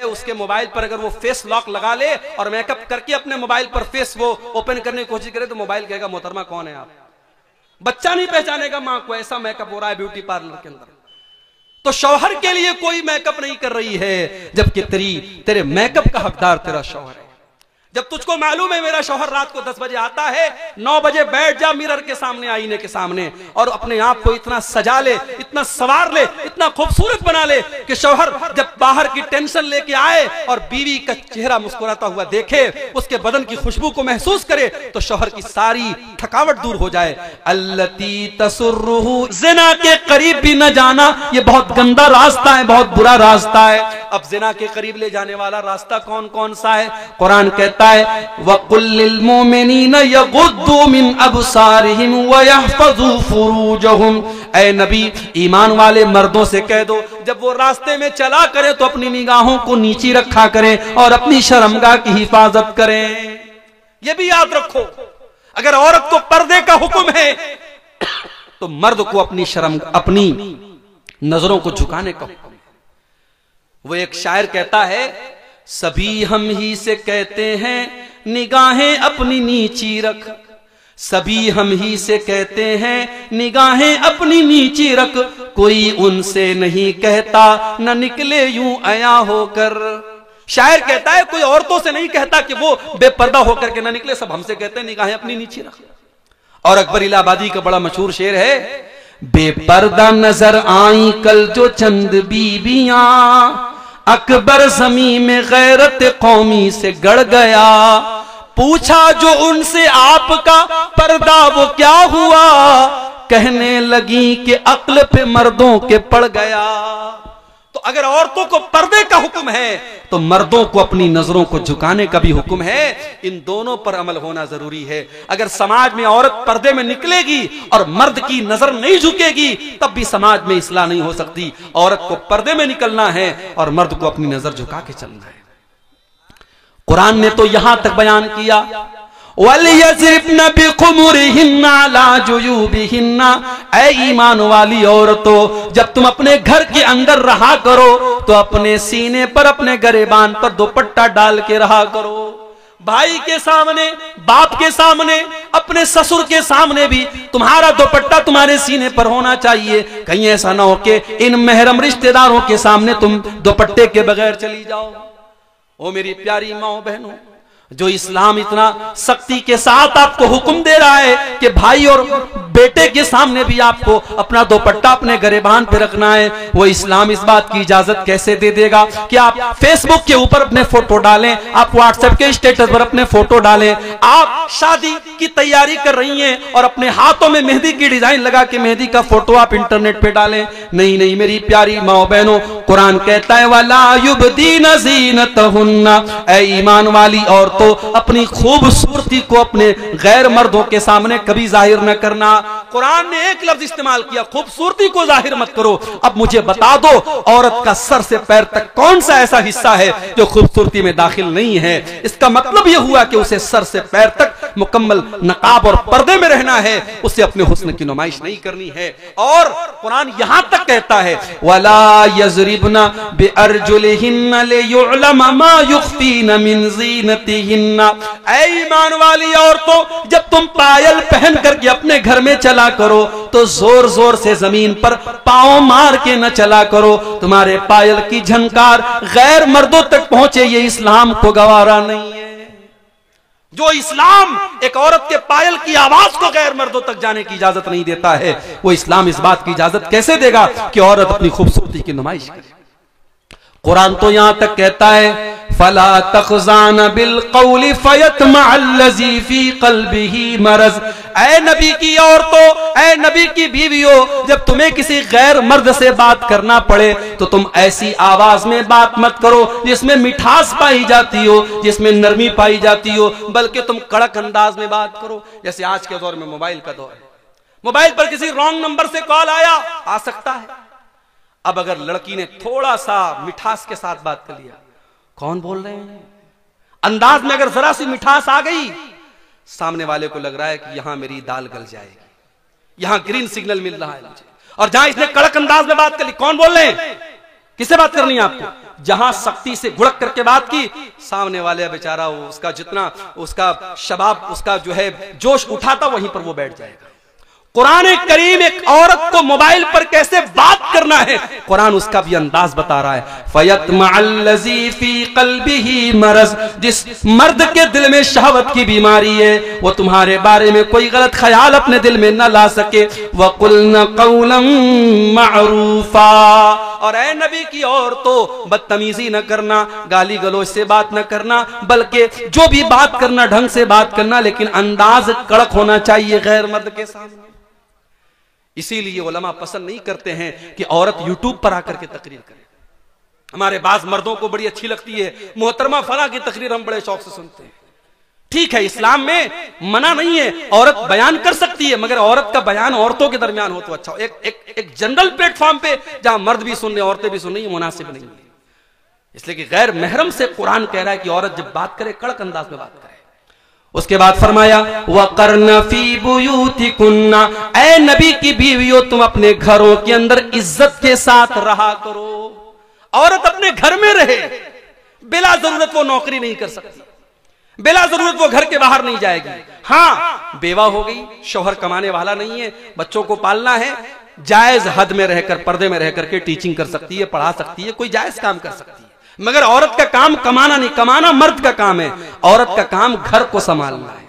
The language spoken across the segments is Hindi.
उसके मोबाइल पर अगर वो फेस लॉक लगा ले और मेकअप करके अपने मोबाइल पर फेस वो ओपन करने की कोशिश करे तो मोबाइल कहेगा मोहतरमा कौन है आप। बच्चा नहीं पहचानेगा मां को, ऐसा मेकअप हो रहा है ब्यूटी पार्लर के अंदर। तो शौहर के लिए कोई मेकअप नहीं कर रही है, जबकि तेरे मेकअप का हकदार तेरा शौहर है। जब तुझको मालूम है मेरा शौहर रात को 10 बजे आता है, 9 बजे बैठ जा मिरर के सामने, आईने के सामने, और अपने आप को इतना सजा ले, इतना सवार ले, इतना खूबसूरत बना ले कि शौहर जब बाहर की टेंशन लेके आए और बीवी का चेहरा मुस्कुराता हुआ देखे, उसके बदन की खुशबू को महसूस करे, तो शौहर की सारी थकावट दूर हो जाए। अल्लती तसुर्रुहु, ज़िना के करीब भी न जाना, ये बहुत गंदा रास्ता है, बहुत बुरा रास्ता है। अब ज़िना के करीब ले जाने वाला रास्ता कौन कौन सा है? कुरान कहता है वकुल्लिल मोमिनीना यगुद्दू मिन अबसारिहिम व यहफज़ू फुरूजहुम। ऐ नबी, ईमान वाले मर्दों से कह दो जब वो रास्ते में चला करे तो अपनी निगाहों को नीची रखा करें और अपनी शर्मगाह की हिफाजत करें। ये भी याद रखो, अगर औरत को पर्दे का हुक्म है तो मर्द को अपनी नजरों को झुकाने का हुक्म है। वो एक शायर कहता है सभी हम ही से कहते हैं निगाहें अपनी नीची रख, सभी हम ही से कहते हैं निगाहें अपनी नीची रख, कोई उनसे नहीं कहता न निकले यूं अया होकर। शायर कहता है कोई औरतों से नहीं कहता कि वो बेपर्दा होकर के न निकले, सब हमसे कहते हैं निगाहें अपनी नीची रख। और अकबर इलाहाबादी का बड़ा मशहूर शेर है, बेपर्दा नजर आई कल जो चंद बीबियां, अकबर ज़मीं में गैरत कौमी से गड़ गया, पूछा जो उनसे आपका पर्दा वो क्या हुआ, कहने लगी कि अक्ल पे मर्दों के पड़ गया। तो अगर औरतों को पर्दे का हुक्म है तो मर्दों को अपनी नजरों को झुकाने का भी हुक्म है। इन दोनों पर अमल होना जरूरी है। अगर समाज में औरत पर्दे में निकलेगी और मर्द की नजर नहीं झुकेगी तब भी समाज में इस्लाह नहीं हो सकती। औरत को पर्दे में निकलना है और मर्द को अपनी नजर झुका के चलना है। कुरान ने तो यहां तक बयान किया वलियज़रिबन बिखुमुरिहिन्ना अला जुयूबिहिन्ना, ऐ ईमान वाली औरतों जब तुम अपने घर के अंदर रहा करो तो अपने सीने पर, अपने गरेबान पर दुपट्टा डाल के रहा करो। भाई के सामने, बाप के सामने, अपने ससुर के सामने भी तुम्हारा दुपट्टा तुम्हारे सीने पर होना चाहिए। कहीं ऐसा ना हो कि इन महरम रिश्तेदारों के सामने तुम दुपट्टे के बगैर चली जाओ। ओ मेरी प्यारी माओ बहनों, जो इस्लाम इतना सख्ती के साथ आपको हुक्म दे रहा है कि भाई और बेटे के सामने भी आपको अपना दुपट्टा अपने गरेबान पे रखना है, वो इस्लाम इस बात की इजाजत कैसे दे देगा कि आप फेसबुक के ऊपर अपने फोटो डालें, आप व्हाट्सएप के स्टेटस पर अपने फोटो डालें, आप शादी की तैयारी कर रही हैं और अपने हाथों में मेहंदी की डिजाइन लगा के मेहंदी का फोटो आप इंटरनेट पे डालें। नहीं नहीं मेरी प्यारी माओ बहनों, कुरान कहता है वला युबदीना ज़ीनतहुन्ना, ऐ ईमान वाली औरतों अपनी खूबसूरती को अपने गैर मर्दों के सामने कभी जाहिर न करना। कुरान ने एक लफ्ज इस्तेमाल किया, खूबसूरती को जाहिर मत करो। अब मुझे बता दो औरत का सर से पैर तक कौन सा ऐसा हिस्सा है जो खूबसूरती में दाखिल नहीं है? इसका मतलब यह हुआ कि उसे सर से पैर तक मुकम्मल नकाब और पर्दे में रहना है, उसे अपने हुस्न की नुमाइश नहीं करनी है। और कुरान यहां तक कहता है वला यज़रिबना बिअरजुलिहिन्ना लियुअलम मा युख्फीना मिन ज़ीनतिहिन्ना, ऐ ईमान वाली औरतों जब तुम पायल पहन करके अपने घर में चला करो तो जोर जोर से जमीन पर पांव मार के न चला करो, तुम्हारे पायल की झनकार गैर मर्दों तक पहुंचे, ये इस्लाम को गवारा नहीं है। जो इस्लाम एक औरत के पायल की आवाज को गैर मर्दों तक जाने की इजाजत नहीं देता है, वो इस्लाम इस बात की इजाजत कैसे देगा कि औरत अपनी खूबसूरती की नुमाइश करे? कुरान तो यहां तक कहता है फला तखज़ान बिल कौली फयतमअल्लज़ी फी क़ल्बिही मरज़, ऐ नबी की औरतों, ऐ नबी की बीवियों, जब तुम्हें किसी गैर मर्द से बात करना पड़े तो तुम ऐसी आवाज में बात मत करो जिसमें मिठास पाई जाती हो, जिसमें नरमी पाई जाती हो, बल्कि तुम कड़क अंदाज में बात करो। जैसे आज के दौर में मोबाइल का दौर है, मोबाइल पर किसी रॉन्ग नंबर से कॉल आ सकता है। अब अगर लड़की ने थोड़ा सा मिठास के साथ बात कर लिया, कौन बोल रहे हैं, अंदाज में अगर जरा सी मिठास आ गई, सामने वाले को लग रहा है कि यहां मेरी दाल गल जाएगी, यहां ग्रीन सिग्नल मिल रहा है मुझे। और जहां इसने कड़क अंदाज में बात कर ली, कौन बोल रहे हैं, किससे बात करनी है आपको, जहां सख्ती से गुड़क करके बात की, सामने वाले बेचारा उसका जितना उसका शबाब उसका जो है जोश उठा था वहीं पर वो बैठ जाएगा। कुरान करीम एक औरत को मोबाइल पर कैसे बात करना है, कुरान उसका भी अंदाज बता रहा है। फयतमअल्लज़ी फी क़ल्बिही मरज़, जिस मर्द के दिल में शहवत की बीमारी है वो तुम्हारे बारे में कोई गलत ख्याल अपने दिल में न ला सके। वक़ुल्न क़ौलन मअरूफ़ा, और ऐ नबी की औरतों बदतमीजी न करना, गाली गलौज से बात न करना, बल्कि जो भी बात करना ढंग से बात करना, लेकिन अंदाज कड़क होना चाहिए गैर मर्द के सामने। इसीलिए उलमा पसंद नहीं करते हैं कि औरत यूट्यूब पर आकर के तकरीर करे। हमारे बाज मर्दों को बड़ी अच्छी लगती है, मोहतरमा फला की तकरीर हम बड़े शौक से सुनते हैं। ठीक है, इस्लाम में मना नहीं है, औरत बयान कर सकती है, मगर औरत का बयान औरतों के दरमियान हो तो अच्छा हो। एक जनरल प्लेटफॉर्म पे जहां मर्द भी सुन रहे औरतें भी सुन रही, मुनासिब नहीं है। इसलिए कि गैर महरम से कुरान कह रहा है कि औरत जब बात करे कड़क अंदाज में बात करे। उसके बाद फरमाया वक़र्न फी बुयूतिकुन्ना, ऐ नबी की बीवियों तुम अपने घरों के अंदर इज्जत के साथ रहा करो। औरत अपने घर में रहे, बिला जरूरत वो नौकरी नहीं कर सकती, बिला जरूरत वो घर के बाहर नहीं जाएगी। हाँ, बेवा हो गई, शौहर कमाने वाला नहीं है, बच्चों को पालना है, जायज हद में रहकर पर्दे में रहकर के टीचिंग कर सकती है, पढ़ा सकती है, कोई जायज काम कर सकती है। मगर औरत का काम कमाना नहीं, कमाना मर्द का काम है, औरत का काम घर को संभालना है।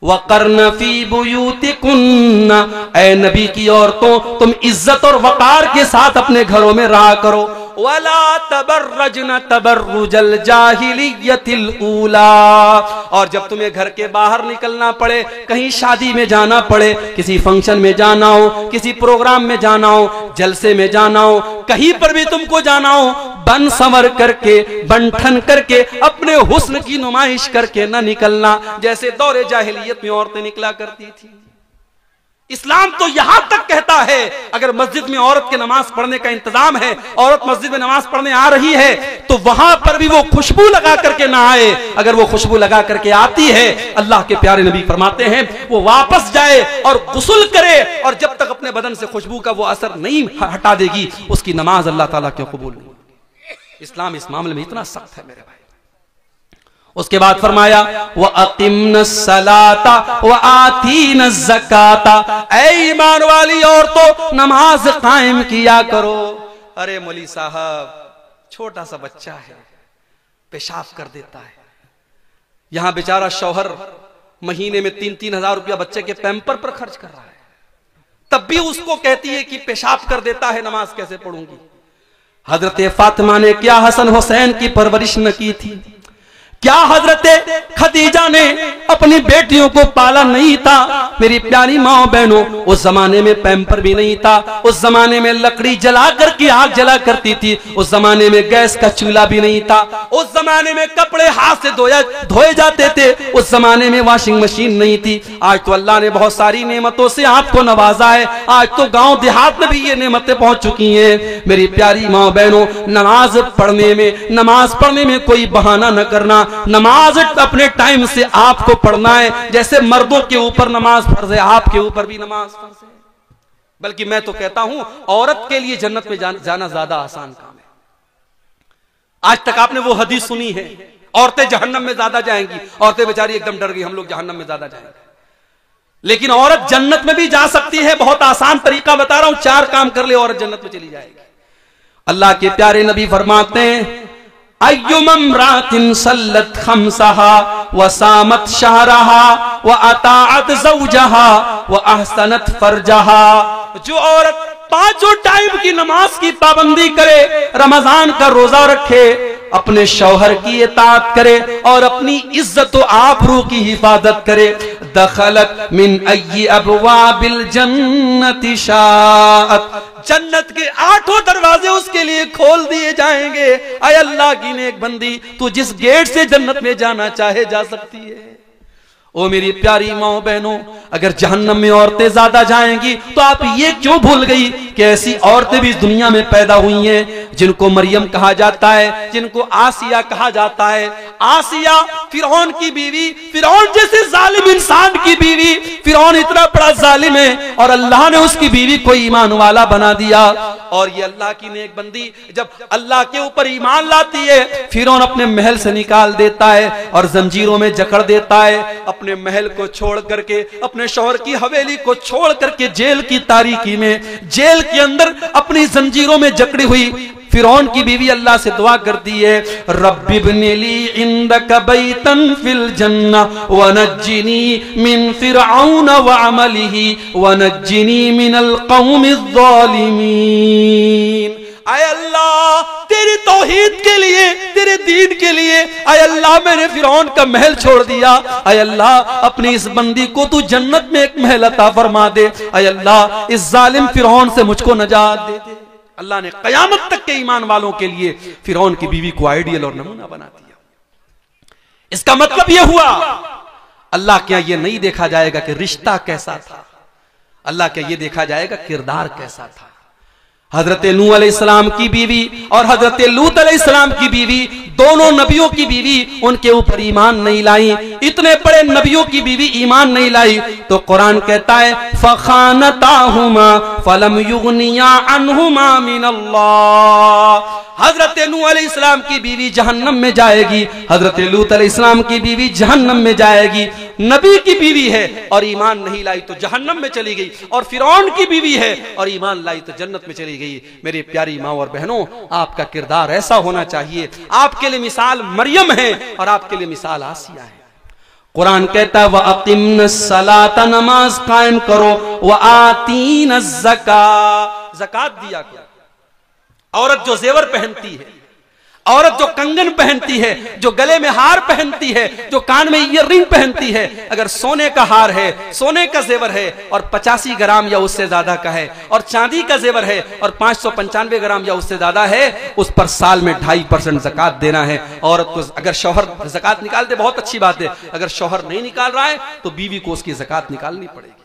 वक़र्न फी बुयूतिकुन्ना, ऐ नबी की औरतों तुम इज्जत और वक़ार के साथ अपने घरों में रहा करो। वला तबर्रजन तबर्रुजल जाहिलियतिल ऊला, और जब तुम्हें घर के बाहर निकलना पड़े, कहीं शादी में जाना पड़े, किसी फंक्शन में जाना हो, किसी प्रोग्राम में जाना हो, जलसे में जाना हो, कहीं पर भी तुमको जाना हो, बन संवर करके बंठन करके अपने हुस्न की नुमाइश करके न निकलना, जैसे दौरे जाहिलियत में औरतें निकला करती थी। इस्लाम तो यहां तक कहता है अगर मस्जिद में औरत के नमाज पढ़ने का इंतजाम है, औरत मस्जिद में नमाज पढ़ने आ रही है, तो वहां पर भी वो खुशबू लगा करके ना आए। अगर वो खुशबू लगा करके आती है, अल्लाह के प्यारे नबी फरमाते हैं वो वापस जाए और गुस्ल करे, और जब तक अपने बदन से खुशबू का वो असर नहीं हटा देगी उसकी नमाज अल्लाह ताला क्यों कबूल नहीं। इस्लाम इस मामले में इतना सख्त है मेरे भाई। उसके बाद फरमाया व अक़िम्नस सलाता व आतीनस ज़काता, ऐ ईमान वाली औरतों नमाज कायम किया करो। अरे मौली साहब, छोटा सा बच्चा है, पेशाब कर देता है, यहां बेचारा शौहर महीने में 3-3 हजार रुपया बच्चे के पैम्पर पर खर्च कर रहा है, तब भी उसको कहती है कि पेशाब कर देता है, नमाज कैसे पढ़ूंगी। हजरत फातिमा ने क्या हसन हुसैन की परवरिश न की थी, क्या हजरत खदीजा ने अपनी बेटियों को पाला नहीं था। मेरी प्यारी माओ बहनों, उस जमाने में पैम्पर भी नहीं था, उस जमाने में लकड़ी जला करके आग जला करती थी, उस जमाने में गैस का चूल्हा भी नहीं था, उस जमाने में कपड़े हाथ से धोए जाते थे, उस जमाने में वॉशिंग मशीन नहीं थी। आज तो अल्लाह ने बहुत सारी नेमतों से आपको नवाजा है, आज तो गांव देहात में भी ये नेमतें पहुंच चुकी हैं। मेरी प्यारी माओ बहनों, नमाज पढ़ने में कोई बहाना न करना। नमाज अपने टाइम से आपको पढ़ना है, जैसे मर्दों के ऊपर नमाज फर्ज है, आपके ऊपर भी नमाज फर्ज है। बल्कि मैं तो कहता हूं औरत के लिए जन्नत में जाना ज्यादा आसान काम है। आज तक आपने वो हदीस सुनी है औरतें जहन्नम में ज्यादा जाएंगी, औरतें बेचारी एकदम डर गई हम लोग जहन्नम में ज्यादा जाएंगे, लेकिन औरत जन्नत में भी जा सकती है। बहुत आसान तरीका बता रहा हूं, 4 काम कर ले औरत जन्नत में चली जाएगी। अल्लाह के प्यारे नबी फरमाते हैं अय्युमम्रातिन सल्लत खम्सहा व सामत शहरहा व अताअत ज़ौजहा व अहसनत फरजहा, जो औरत 5 टाइम की नमाज की पाबंदी करे, रमजान का रोजा रखे, अपने शौहर की इताअत करे और अपनी इज्जत व आबरू की हिफाजत करे, दखलत मिन अय्यि अबवाबिल जन्नति शाअत, जन्नत के 8 दरवाजे उसके लिए खोल दिए जाएंगे। ऐ अल्लाह की नेक बंदी, तू जिस गेट से जन्नत में जाना चाहे जा सकती है। ओ मेरी प्यारी माओ बहनों, अगर जहन्नम में औरतें ज्यादा जाएंगी तो आप ये क्यों भूल गई कि ऐसी औरतें भी इस दुनिया में पैदा हुई हैं जिनको मरियम कहा जाता है, जिनको आसिया कहा जाता है। आसिया फिरौन की बीवी, फिरौन जैसे जालिम इंसान की बीवी। फिरौन इतना बड़ा जालिम है और अल्लाह ने उसकी बीवी को ईमान वाला बना दिया। और ये अल्लाह की नेक बंदी जब अल्लाह के ऊपर ईमान लाती है, फिरौन अपने महल से निकाल देता है और जंजीरों में जकड़ देता है। अपने महल को छोड़ करके, अपने शौहर की हवेली को छोड़ करके जेल की तारीकी में, जेल के अंदर अपनी जंजीरों में जकड़ी हुई फिरौन की बीवी अल्लाह से दुआ करती है, रब्बिब्नि ली इंदक बैतन फिल जन्नह वनज्जिनी मिन फिरऔन व अमलिही वनज्जिनी मिनल कौमिज़ ज़ालिमीन। आय अल्लाह, तेरी तौहीद के लिए, तेरे दीन के लिए, आय अल्लाह मैंने फिरौन का महल छोड़ दिया। आय अल्लाह, अपनी इस बंदी को तू जन्नत में एक महल अता फरमा दे। आय अल्लाह, इस जालिम फिरौन से मुझको नजात दे दे। अल्लाह ने कयामत तक के ईमान वालों के लिए फिरौन की बीवी को आइडियल और नमूना बना दिया। इसका मतलब यह हुआ, अल्लाह के यहां यह नहीं देखा जाएगा कि रिश्ता कैसा था, अल्लाह के यह देखा जाएगा किरदार कैसा था। हजरत नूह अलैहिस्सलाम की बीवी और हजरत लूत अलैहिस्सलाम की बीवी, दोनों नबियों की बीवी उनके ऊपर ईमान नहीं लाई। इतने बड़े नबियों की बीवी ईमान नहीं लाई तो कुरान कहता है फखानताहुमा फलम युगनिया अन्हुमा मिनल्लाह। हजरत नूह अलैहिस्सलाम की बीवी जहन्नम में जाएगी, हजरत लूत अलैहिस्सलाम की बीवी जहन्नम में जाएगी। नबी की बीवी है और ईमान नहीं लाई तो जहन्नम में चली गई, और फिरौन की बीवी है और ईमान लाई तो जन्नत में चली गई। मेरी प्यारी माँ और बहनों, आपका किरदार ऐसा होना चाहिए। आपके लिए मिसाल मरियम है और आपके लिए मिसाल आसिया है। कुरान कहता है व अक़िम्नस्सलात, नमाज कायम करो, व आतीनज़्ज़का, ज़कात दिया करो। औरत जो जेवर पहनती है, औरत जो कंगन पहनती है, जो गले में हार पहनती है, जो कान में ईयररिंग पहनती है, अगर सोने का हार है, सोने का जेवर है और 85 ग्राम या उससे ज्यादा का है, और चांदी का जेवर है और 595 ग्राम या उससे ज्यादा है, उस पर साल में 2.5% ज़कात देना है। औरत को अगर शौहर ज़कात निकाल दे बहुत अच्छी बात है, अगर शौहर नहीं निकाल रहा है तो बीवी को उसकी ज़कात निकालनी पड़ेगी।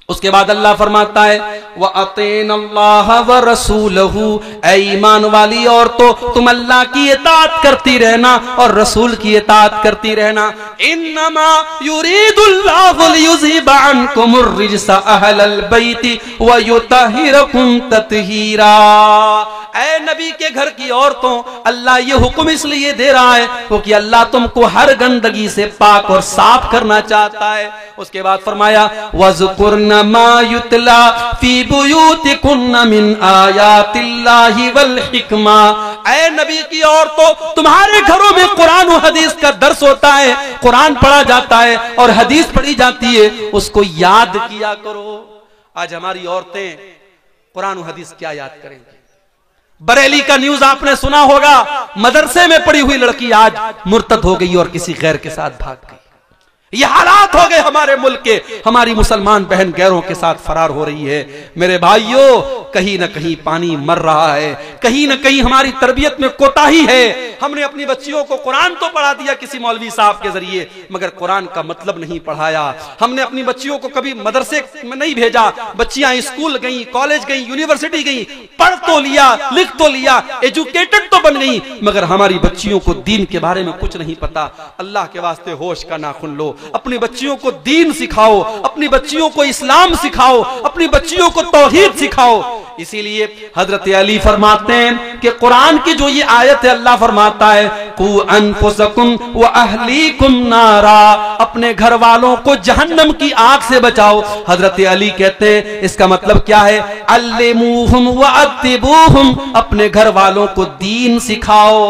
उसके बाद अल्लाह फरमाता है व अतीनल्लाह व रसूलहू, ऐ ईमान वाली औरतों तुम अल्लाह की इताअत करती रहना और रसूल की इताअत करती रहना। इन्नमा युरीदुल्लाहु लियुज़हिबा अन्कुमुर रिज्सा अहलल बैति व युतहिरकुम तत्हीरा। ऐ नबी के घर की औरतों, अल्लाह ये हुक्म इसलिए दे रहा है क्योंकि अल्लाह तुमको हर गंदगी से पाक और साफ करना चाहता है। उसके बाद फरमाया वज़कुरना मा युतला फी बुयूतिकुन्ना मिन आयातिल्लाहि वल हिकमा। ऐ नबी की औरतों, तुम्हारे घरों में कुरान और हदीस का दर्स होता है, कुरान पढ़ा जाता है और हदीस पढ़ी जाती है, उसको याद किया करो। आज हमारी औरतें कुरान और हदीस क्या याद करेंगी? बरेली का न्यूज आपने सुना होगा, मदरसे में पढ़ी हुई लड़की आज मुर्तद हो गई और किसी गैर के साथ भाग गई। ये हालात हो गए हमारे मुल्क के। हमारी मुसलमान बहन गैरों के साथ फरार हो रही है। मेरे भाइयों, कहीं ना कहीं पानी मर रहा है, कहीं ना कहीं हमारी तरबियत में कोताही है। हमने अपनी बच्चियों को कुरान तो पढ़ा दिया किसी मौलवी साहब के जरिए, मगर कुरान का मतलब नहीं पढ़ाया। हमने अपनी बच्चियों को कभी मदरसे में नहीं भेजा। बच्चियां स्कूल गई, कॉलेज गई, यूनिवर्सिटी गई, पढ़ तो लिया, लिख तो लिया, एजुकेटेड तो बन गई, मगर हमारी बच्चियों को दीन के बारे में कुछ नहीं पता। अल्लाह के वास्ते होश का नाखून लो, अपनी बच्चियों को दीन सिखाओ, अपनी बच्चियों को इस्लाम सिखाओ, अपनी बच्चियों को तौहीद सिखाओ। इसीलिए हजरत अली फरमाते हैं कि कुरान की जो ये आयत है, अल्लाह फरमाता है कू अनफुसकुम व अहलीकुम नारा, अपने घर वालों को जहन्नम की आग से बचाओ। हजरत अली कहते हैं इसका मतलब क्या है? अल्लिमूहुम व अद्दिबूहुम, अपने घर वालों को दीन सिखाओ।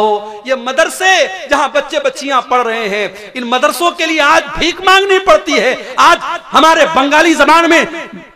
ये मदरसे जहां बच्चे बच्चियां पढ़ रहे हैं, इन मदरसों के लिए आज भीख मांगनी पड़ती है। आज हमारे बंगाली जबान में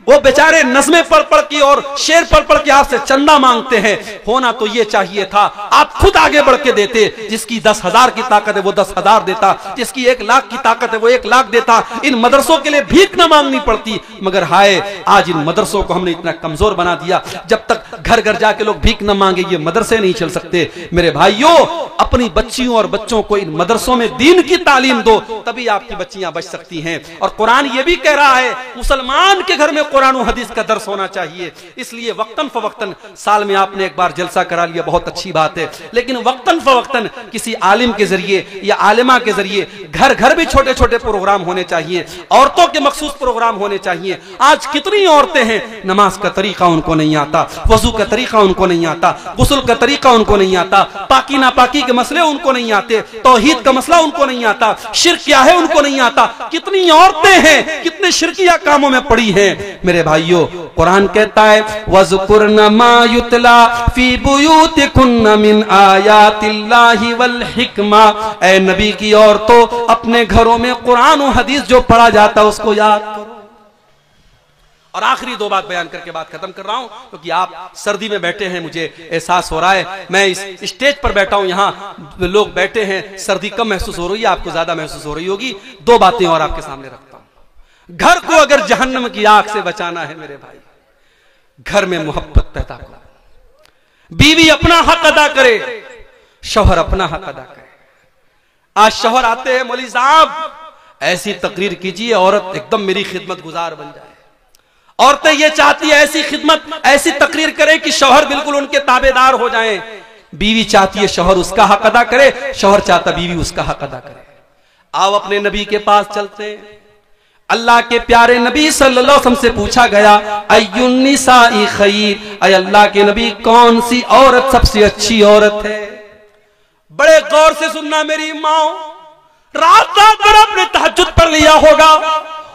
वो बेचारे नज़्में पढ़ पढ़ के और शेर पढ़ पढ़ के आपसे चंदा मांगते हैं। होना तो ये चाहिए था आप खुद आगे बढ़ के देते। जिसकी 10,000 की ताकत है वो 10,000 देता, जिसकी 1,00,000 की ताकत है वो 1,00,000 देता। इन मदरसों के लिए भीख न मांगनी पड़ती। मगर हाय, आज इन मदरसों को हमने इतना कमजोर बना दिया। जब तक घर घर जाके लोग भीख न मांगे, ये मदरसे नहीं चल सकते। मेरे भाइयों, अपनी बच्चियों और बच्चों को इन मदरसों में दीन की तालीम दो, तभी आपकी बच्चियां बच सकती हैं। और कुरान ये भी कह रहा है मुसलमान के घर में कुरान और हदीस का दर्स होना चाहिए। इसलिए वक्तन फवक्तन साल में आपने एक बार जलसा करा लिया, बहुत अच्छी बात है, लेकिन वक्तन फवक्तन किसी आलिम के जरिए या आलिमा के जरिए घर घर भी छोटे छोटे प्रोग्राम होने चाहिए, औरतों के मखसूस प्रोग्राम होने चाहिए। आज कितनी औरतें हैं, नमाज का तरीका उनको नहीं आता, वजू का तरीका उनको नहीं आता, गुस्ल का तरीका उनको नहीं आता, पाकी नापाकी के मसले उनको नहीं आते, तौहीद का मसला उनको नहीं आता, शिर्क क्या है उनको नहीं आता। कितनी औरतें हैं कितने शिरकिया कामों में पड़ी हैं। मेरे भाइयों, कुरान कहता है वज़कुरन मा युतला फी बुयूतिकुन्न मिन आयातिल्लाहि वल हिकमा। ऐ नबी की औरतों, अपने घरों में कुरान और हदीस जो पढ़ा जाता है उसको याद करो। और आखिरी दो बात बयान करके बात खत्म कर रहा हूं, क्योंकि आप सर्दी में बैठे हैं, मुझे एहसास हो रहा है, मैं इस स्टेज पर बैठा हूं, यहां लोग बैठे हैं, सर्दी कम महसूस हो रही है, आपको ज्यादा महसूस हो रही होगी। दो बातें और आपके सामने रखता हूं। घर को अगर जहन्नम की आग से बचाना है मेरे भाई, घर में मोहब्बत पैदा करो, बीवी अपना हक अदा करे, शौहर अपना हक अदा करे। आज शौहर आते हैं, मौलवी साहब ऐसी तकरीर कीजिए औरत एकदम मेरी खिदमत गुजार बन जाए। औरतें ये चाहती है ऐसी खिदमत, ऐसी तकरीर करे कि शौहर बिल्कुल उनके ताबेदार हो जाएं। बीवी चाहती है शौहर उसका हक अदा करे, शौहर चाहता बीवी उसका हक अदा करे। आओ अपने नबी के पास चलते हैं। अल्लाह के प्यारे नबी सल्लल्लाहु अलैहि वसल्लम से पूछा गया अय्युन निसाई खैर, अय अल्लाह के नबी कौन सी औरत सबसे अच्छी औरत है। बड़े गौर से सुनना मेरी माओ, रात रात भर आपने तहज्जुद पढ़ लिया होगा,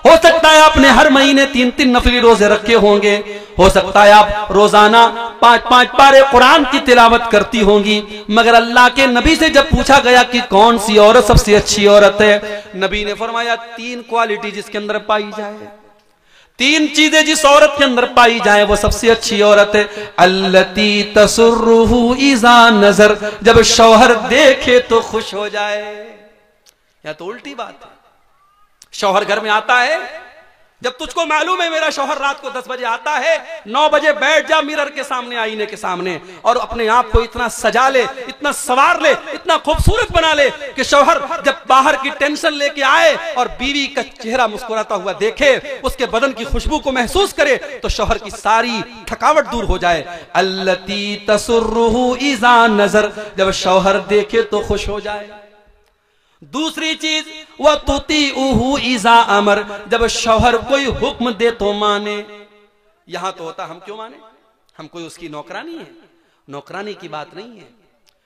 हो सकता है आपने हर महीने 3-3 नफली रोजे रखे होंगे, हो सकता है आप रोजाना 5-5 पारे कुरान की तिलावत करती होंगी, मगर अल्लाह के नबी से जब पूछा गया कि कौन सी औरत सबसे अच्छी औरत है, नबी ने फरमाया 3 क्वालिटी जिसके अंदर पाई जाए, 3 चीजें जिस औरत के अंदर पाई जाए वो सबसे अच्छी औरत है। अल्लती तसुर्रुहु इज़ा नजर, जब शौहर देखे तो खुश हो जाए। या तो उल्टी बात है, शौहर घर में आता है, जब तुझको मालूम है मेरा शौहर रात को 10 बजे आता है, 9 बजे बैठ जा मिरर के सामने, आईने के सामने, और अपने आप को इतना सजा ले, इतना सवार ले, इतना खूबसूरत बना ले कि शौहर जब बाहर की टेंशन लेके आए और बीवी का चेहरा मुस्कुराता हुआ देखे, उसके बदन की खुशबू को महसूस करे, तो शौहर की सारी थकावट दूर हो जाए। अल्लती तसुर्रुहु इज़ा नजर, जब शौहर देखे तो खुश हो जाए। दूसरी चीज वह तुतीउहु इज़ा अमर, जब शौहर कोई हुक्म दे तो माने। यहां तो होता हम क्यों माने, हम कोई उसकी नौकरानी है, नौकरानी की बात नहीं है।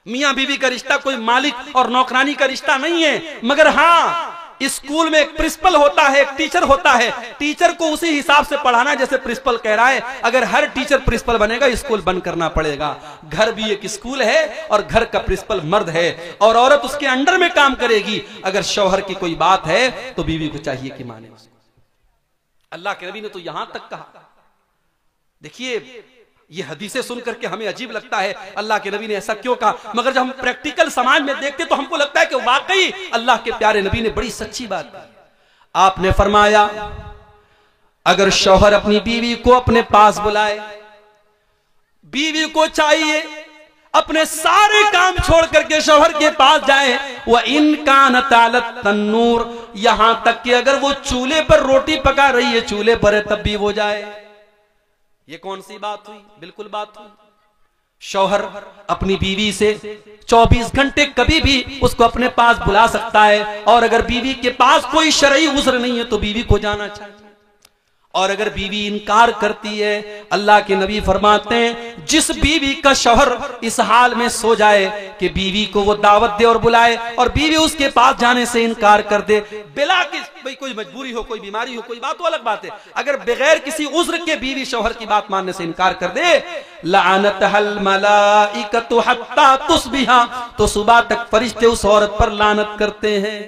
मियां बीवी का रिश्ता कोई मालिक और नौकरानी का रिश्ता नहीं है, मगर हाँ स्कूल में एक प्रिंसिपल होता है, एक टीचर होता है, टीचर को उसी हिसाब से पढ़ाना जैसे प्रिंसिपल कह रहा है। अगर हर टीचर प्रिंसिपल बनेगा स्कूल बंद करना पड़ेगा। घर भी एक स्कूल है और घर का प्रिंसिपल मर्द है और औरत उसके अंडर में काम करेगी। अगर शौहर की कोई बात है तो बीवी को चाहिए कि माने उसको। अल्लाह के नबी ने तो यहां तक कहा, देखिए ये हदीसें सुन करके हमें अजीब लगता है अल्लाह के नबी ने ऐसा क्यों कहा, मगर जब हम प्रैक्टिकल समाज में देखते तो हमको लगता है कि वाकई अल्लाह के प्यारे नबी ने बड़ी सच्ची बात की। आपने फरमाया अगर शौहर अपनी बीवी को अपने पास बुलाए, बीवी को चाहिए अपने सारे काम छोड़ करके शौहर के पास जाए, वह इनकान तालत तन्नूर, यहां तक कि अगर वो चूल्हे पर रोटी पका रही है, चूल्हे पर है, तब भी वो जाए। ये कौन सी बात हुई, बिल्कुल बात हुई। शौहर अपनी बीवी से 24 घंटे कभी भी उसको अपने पास बुला सकता है, और अगर बीवी के पास कोई शरई उज़्र नहीं है तो बीवी को जाना चाहिए। और अगर बीवी इनकार करती है, अल्लाह के नबी फरमाते हैं जिस बीवी का शौहर इस हाल में सो जाए कि बीवी को वो दावत दे और बुलाए और बीवी उसके पास जाने से इनकार कर दे, बिला कि भाई कोई मजबूरी हो, कोई बीमारी हो, कोई बात तो अलग बात है, अगर बगैर किसी उज़्र के बीवी शौहर की बात मानने से इनकार कर दे, लानतहल मलाइकतु हत्ता तुस्बिहा, तो सुबह तक फरिश्ते उस औरत पर लानत करते हैं।